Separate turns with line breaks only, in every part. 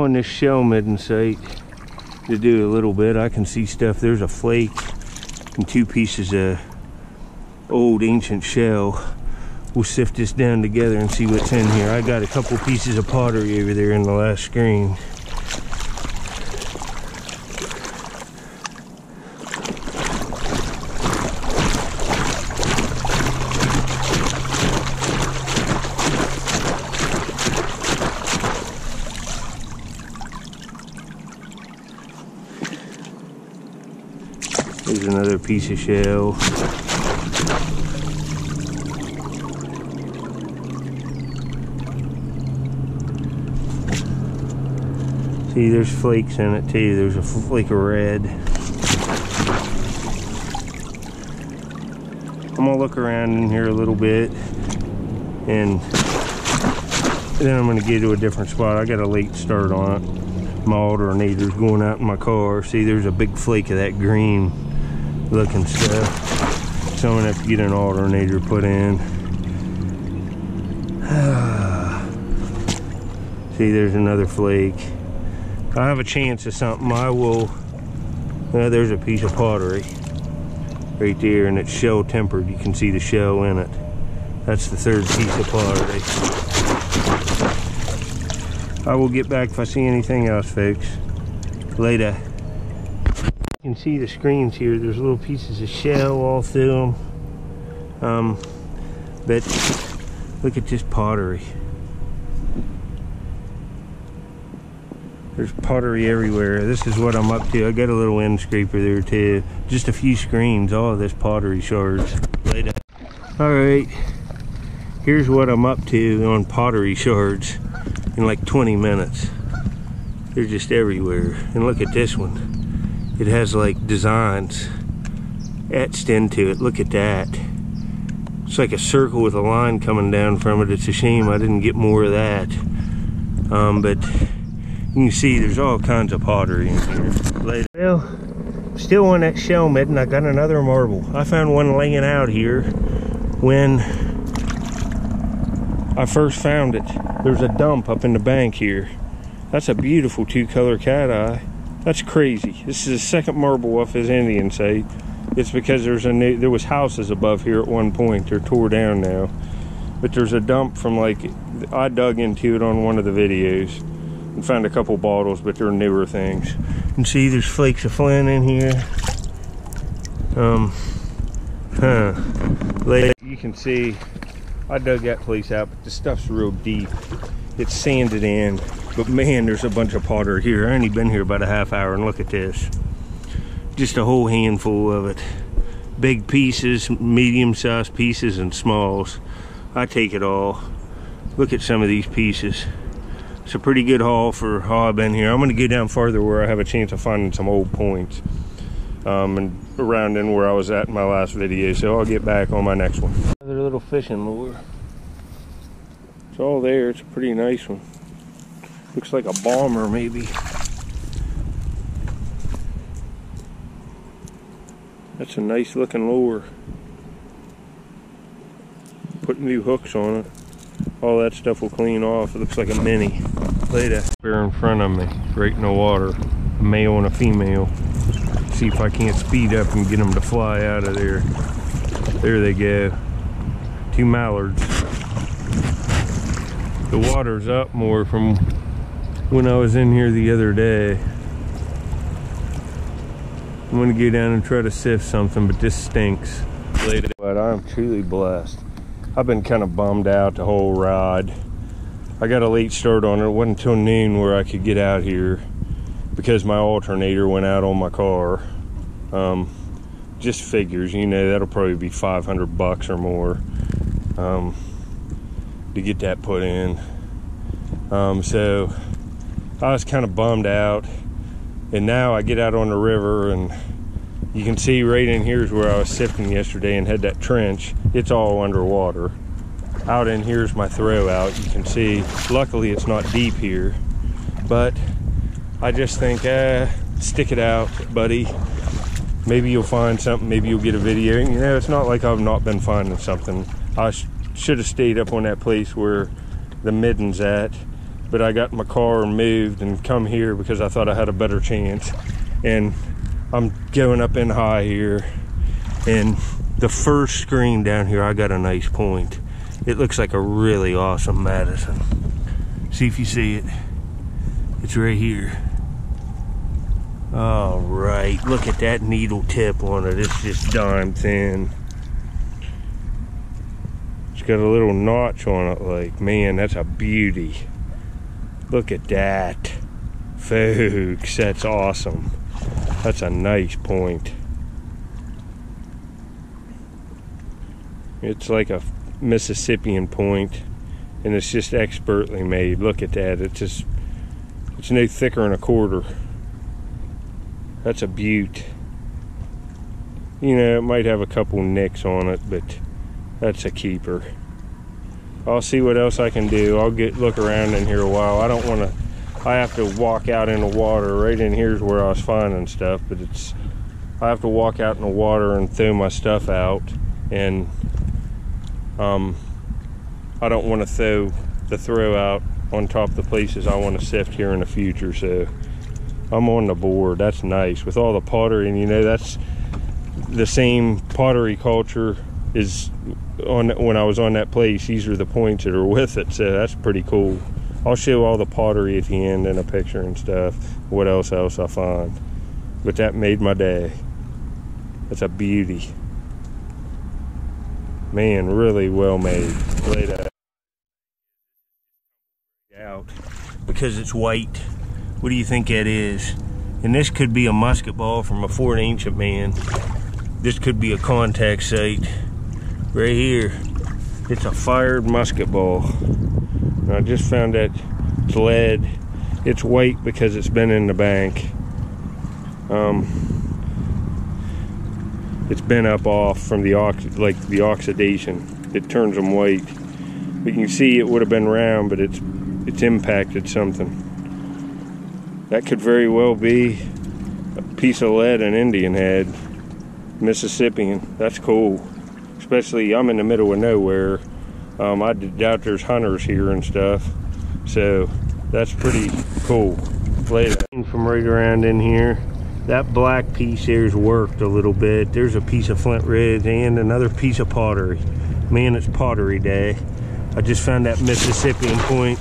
On this shell midden site to do a little bit. I can see stuff. There's a flake and 2 pieces of old ancient shell. We'll sift this down together and see what's in here. I got a couple pieces of pottery over there in the last screen. There's another piece of shell. See, there's flakes in it too. There's a flake of red. I'm gonna look around in here a little bit and then I'm gonna get to a different spot. I got a late start on it. My alternator's going out in my car. See, there's a big flake of that green looking stuff, so I'm gonna have to get an alternator put in. See, there's another flake. If I have a chance of something, I will. There's a piece of pottery right there, and it's shell tempered. You can see the shell in it. That's the 3rd piece of pottery. I will get back if I see anything else, folks. Later. You can see the screens here. There's little pieces of shell all through them. But look at this pottery. There's pottery everywhere. This is what I'm up to. I got a little end scraper there too. Just a few screens, all of this pottery shards. Later. Alright, here's what I'm up to on pottery shards in like 20 minutes. They're just everywhere. And look at this one. It has like designs etched into it. Look at that. It's like a circle with a line coming down from it. It's a shame I didn't get more of that. But you can see there's all kinds of pottery in here. Later. Well, still on that shell midden. I got another marble. I found one laying out here when I first found it. There's a dump up in the bank here. That's a beautiful 2-color cat eye. That's crazy. This is the 2nd marble off his Indian site. It's because there was houses above here at one point. They're tore down now. But there's a dump from like, I dug into it on one of the videos and found a couple bottles, but they're newer things. You can see there's flakes of flint in here. You can see I dug that place out, but the stuff's real deep. It's sanded in. But man, there's a bunch of pottery here. I only been here about a half hour, and look at this. Just a whole handful of it. Big pieces, medium-sized pieces, and smalls. I take it all. Look at some of these pieces. It's a pretty good haul for how I've been here. I'm gonna go down farther where I have a chance of finding some old points. And around in where I was at in my last video, so I'll get back on my next one. Another little fishing lure. It's all there. It's a pretty nice one. Looks like a bomber, maybe. That's a nice looking lure. Put new hooks on it. All that stuff will clean off. It looks like a mini. Later. Bear in front of me, right in the water. A male and a female. See if I can't speed up and get them to fly out of there. There they go. 2 mallards. The water's up more from when I was in here the other day. I'm gonna go down and try to sift something, but this stinks. Later. But I'm truly blessed. I've been kind of bummed out the whole ride. I got a late start on it. It wasn't until noon where I could get out here because my alternator went out on my car. Just figures, you know, that'll probably be $500 or more to get that put in. So I was kind of bummed out, and now I get out on the river, and you can see right in here is where I was sifting yesterday and had that trench. It's all underwater. Out in here's my throw out. You can see, luckily it's not deep here, but I just think, stick it out, buddy. Maybe you'll find something, maybe you'll get a video. You know, it's not like I've not been finding something. I should have stayed up on that place where the midden's at, but I got my car moved and come here because I thought I had a better chance. And I'm going up in high here, and the first screen down here, I got a nice point. It looks like a really awesome Madison. See if you see it. It's right here. All right, look at that needle tip on it. It's just dime thin. It's got a little notch on it. Like, man, that's a beauty. Look at that, folks. That's awesome. That's a nice point. It's like a Mississippian point, and it's just expertly made. Look at that. It's no thicker than a quarter. That's a beaut. You know, it might have a couple nicks on it, but that's a keeper. I'll see what else I can do. I'll look around in here a while. I don't want to, I have to walk out in the water. Right in here's where I was finding stuff, but I have to walk out in the water and throw my stuff out, and I don't want to throw the throw out on top of the places I want to sift here in the future. So I'm on the board. That's nice with all the pottery, and you know, that's the same pottery culture is on when I was on that place. These are the points that are with it, so that's pretty cool. I'll show all the pottery at the end in a picture and stuff, what else I find. But that made my day. That's a beauty, man. Really well made. Laid out because it's white. What do you think that is? And this could be a musket ball from a Fort Ancient man. This could be a contact site. Right here, it's a fired musket ball. And I just found that it's lead. It's white because it's been in the bank. It's been up off from the oxidation. It turns them white. But you can see it would have been round, but it's impacted something. That could very well be a piece of lead an Indian had. Mississippian. That's cool. Especially, I'm in the middle of nowhere. I doubt there's hunters here and stuff. So that's pretty cool. Later. From right around in here. That black piece there's worked a little bit. There's a piece of flint ridge and another piece of pottery. Man, it's pottery day. I just found that Mississippian point.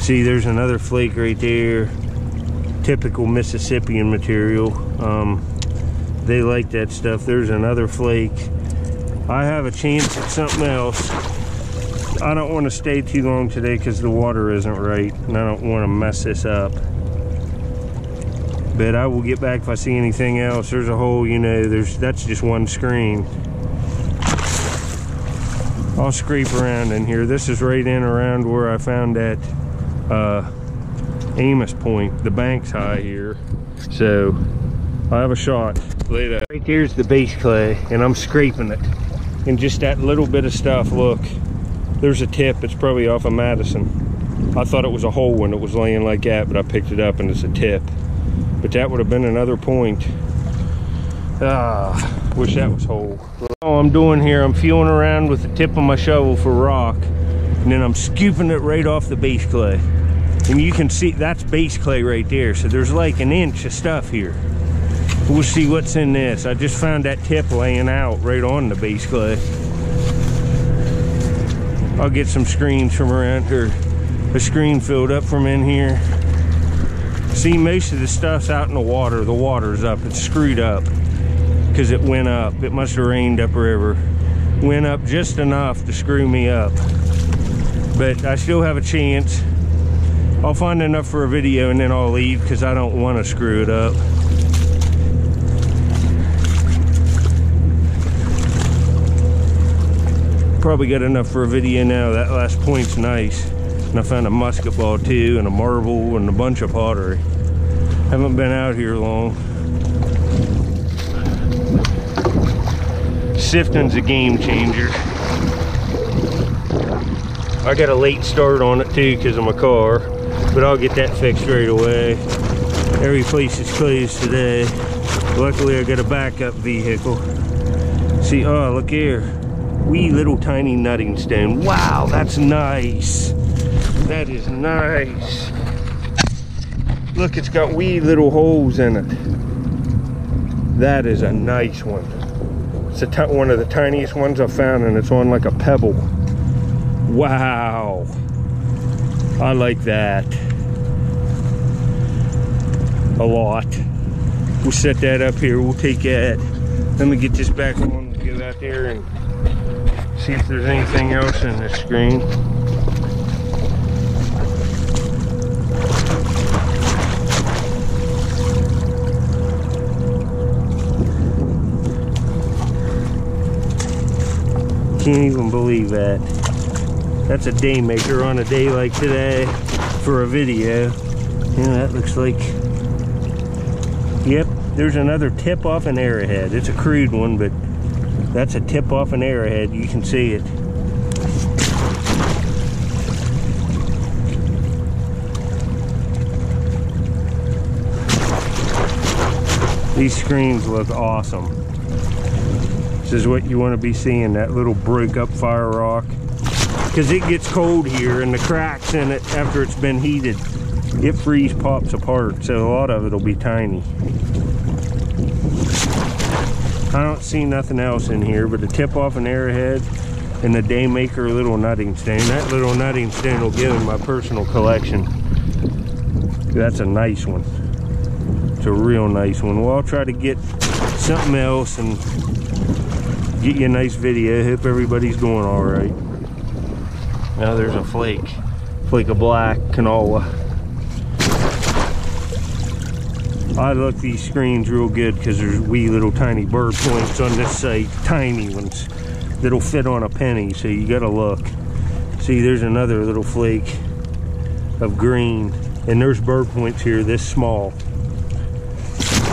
See, there's another flake right there. Typical Mississippian material. They like that stuff. There's another flake. I have a chance at something else. I don't want to stay too long today because the water isn't right, and I don't want to mess this up. But I will get back if I see anything else. There's a hole, you know, that's just one screen. I'll scrape around in here. This is right in around where I found that Amos point. The bank's high here, so I have a shot. Later. Right there's the base clay, and I'm scraping it. And just that little bit of stuff, look. There's a tip, it's probably off of Madison. I thought it was a hole when it was laying like that, but I picked it up and it's a tip. But that would have been another point. Wish that was whole. All I'm doing here, I'm feeling around with the tip of my shovel for rock, and then I'm scooping it right off the base clay. And you can see that's base clay right there, so there's like an inch of stuff here. We'll see what's in this. I just found that tip laying out right on the base clay. I'll get some screens from around here. A screen filled up from in here. See, most of the stuff's out in the water. The water's up. It's screwed up because it went up. It must have rained upriver. Went up just enough to screw me up. but I still have a chance. I'll find enough for a video and then I'll leave because I don't want to screw it up. Probably got enough for a video now. That last point's nice. And I found a musket ball too, and a marble, and a bunch of pottery. Haven't been out here long. Sifting's a game changer. I got a late start on it too because of my car, but I'll get that fixed right away. Every place is closed today. Luckily I got a backup vehicle. See, oh look here. Wee little tiny nutting stone. Wow, that's nice. That is nice. Look, it's got wee little holes in it. That is a nice one. It's one of the tiniest ones I've found, and it's on like a pebble. Wow. I like that a lot. We'll set that up here. We'll take that. Let me get this back on. We'll go out there and see if there's anything else in this screen. Can't even believe that. That's a day maker on a day like today for a video. Yeah, that looks like, yep, there's another tip off an Arrowhead. It's a crude one, but that's a tip off an Arrowhead. You can see it. These screens look awesome. This is what you want to be seeing, that little broke up fire rock. Because it gets cold here and the cracks in it after it's been heated, it freeze pops apart. So a lot of it will be tiny. I don't see nothing else in here but a tip off an Arrowhead and the Daymaker little nutting stone. That little nutting stone will give in my personal collection. That's a nice one. It's a real nice one. Well, I'll try to get something else and get you a nice video. Hope everybody's doing all right. Now there's a flake of black canola. I look these screens real good because there's wee little tiny bird points on this side, tiny ones that'll fit on a penny, so you gotta look. See, there's another little flake of green, and there's bird points here this small.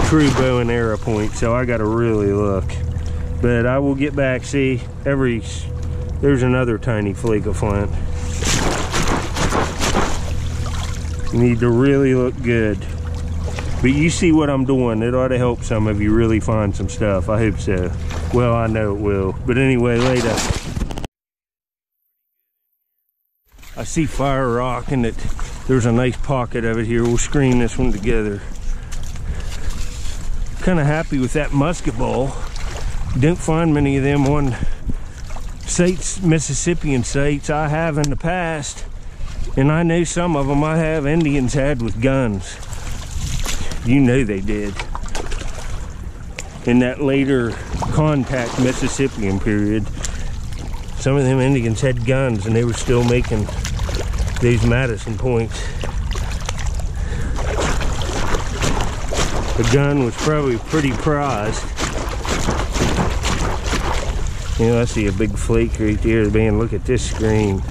True bow and arrow point, so I gotta really look. But I will get back. See, there's another tiny flake of flint. You need to really look good. But you see what I'm doing. It ought to help some of you really find some stuff. I hope so. Well, I know it will. But anyway, later. I see fire rock and there's a nice pocket of it here. We'll screen this one together. Kind of happy with that musket ball. Don't find many of them on sites, Mississippian sites. I have in the past, and I know some of them I have Indians had with guns. You know they did. In that later contact Mississippian period, some of them Indians had guns and they were still making these Madison points. The gun was probably pretty prized. You know, I see a big flake right there. Man, look at this screen.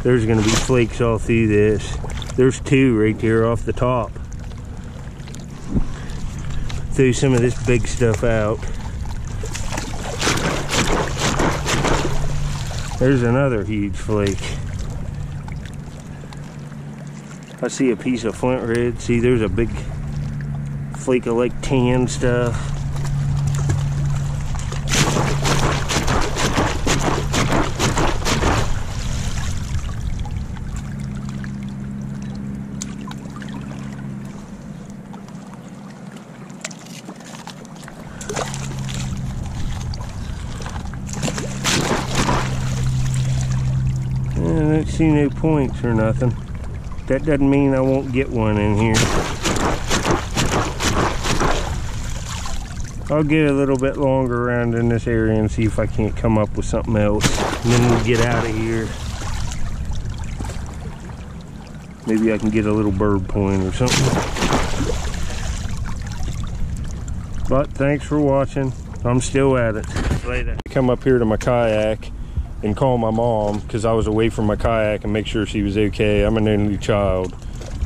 There's gonna be flakes all through this. There's two right there off the top. Throw some of this big stuff out. There's another huge flake. I see a piece of flint red. See, there's a big flake of like tan stuff. I don't see no points or nothing. That doesn't mean I won't get one in here. I'll get a little bit longer around in this area and see if I can't come up with something else. And then we'll get out of here. Maybe I can get a little bird point or something. But thanks for watching. I'm still at it. Later. I come up here to my kayak and call my mom because I was away from my kayak and make sure she was okay. I'm an only child.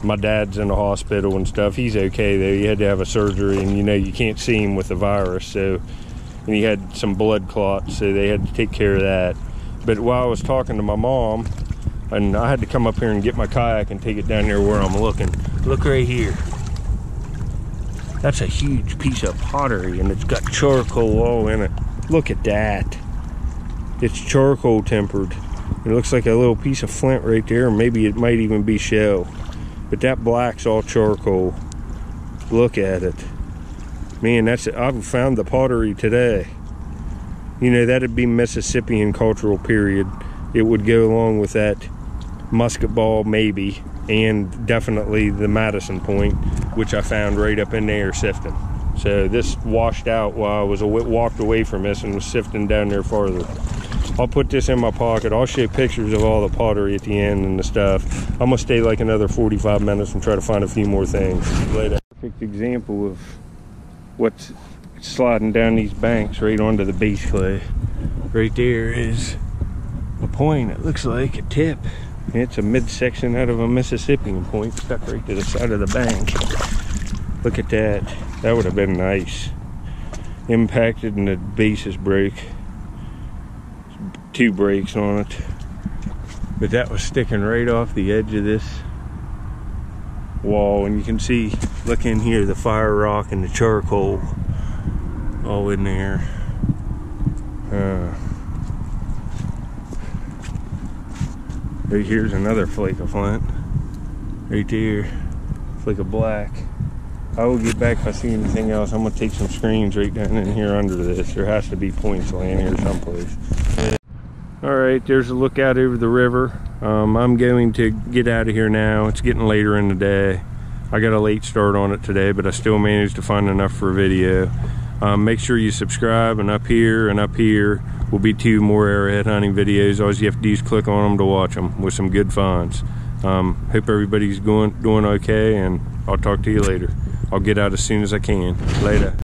My dad's in the hospital and stuff. He's okay though. He had to have a surgery, and you know, you can't see him with the virus, so, and he had some blood clots, so they had to take care of that. But while I was talking to my mom, and I had to come up here and get my kayak and take it down there where I'm looking. Look right here. That's a huge piece of pottery, and it's got charcoal all in it. Look at that. It's charcoal tempered. It looks like a little piece of flint right there, or maybe it might even be shell. But that black's all charcoal. Look at it. Man, I've found the pottery today. You know, that'd be Mississippian cultural period. It would go along with that musket ball, maybe, and definitely the Madison point, which I found right up in there sifting. So this washed out while I was walked away from this and was sifting down there farther. I'll put this in my pocket. I'll show pictures of all the pottery at the end and the stuff. I'm gonna stay like another 45 minutes and try to find a few more things later. Perfect example of what's sliding down these banks right onto the base clay. Right there is a point. It looks like a tip. It's a midsection out of a Mississippian point stuck right to the side of the bank. Look at that. That would have been nice. Impacted and the base is broke. 2 breaks on it. But that was sticking right off the edge of this wall, and you can see, look in here, the fire rock and the charcoal all in there. Right here's another flake of flint. Right there, flake of black. I will get back if I see anything else. I'm gonna take some screens right down in here under this. There has to be points laying here someplace. All right, there's a look out over the river. I'm going to get out of here now. It's getting later in the day. I got a late start on it today, but I still managed to find enough for a video. Make sure you subscribe, and up here will be 2 more arrowhead hunting videos. All you have to do is click on them to watch them with some good finds. Hope everybody's doing okay, and I'll talk to you later. I'll get out as soon as I can. Later.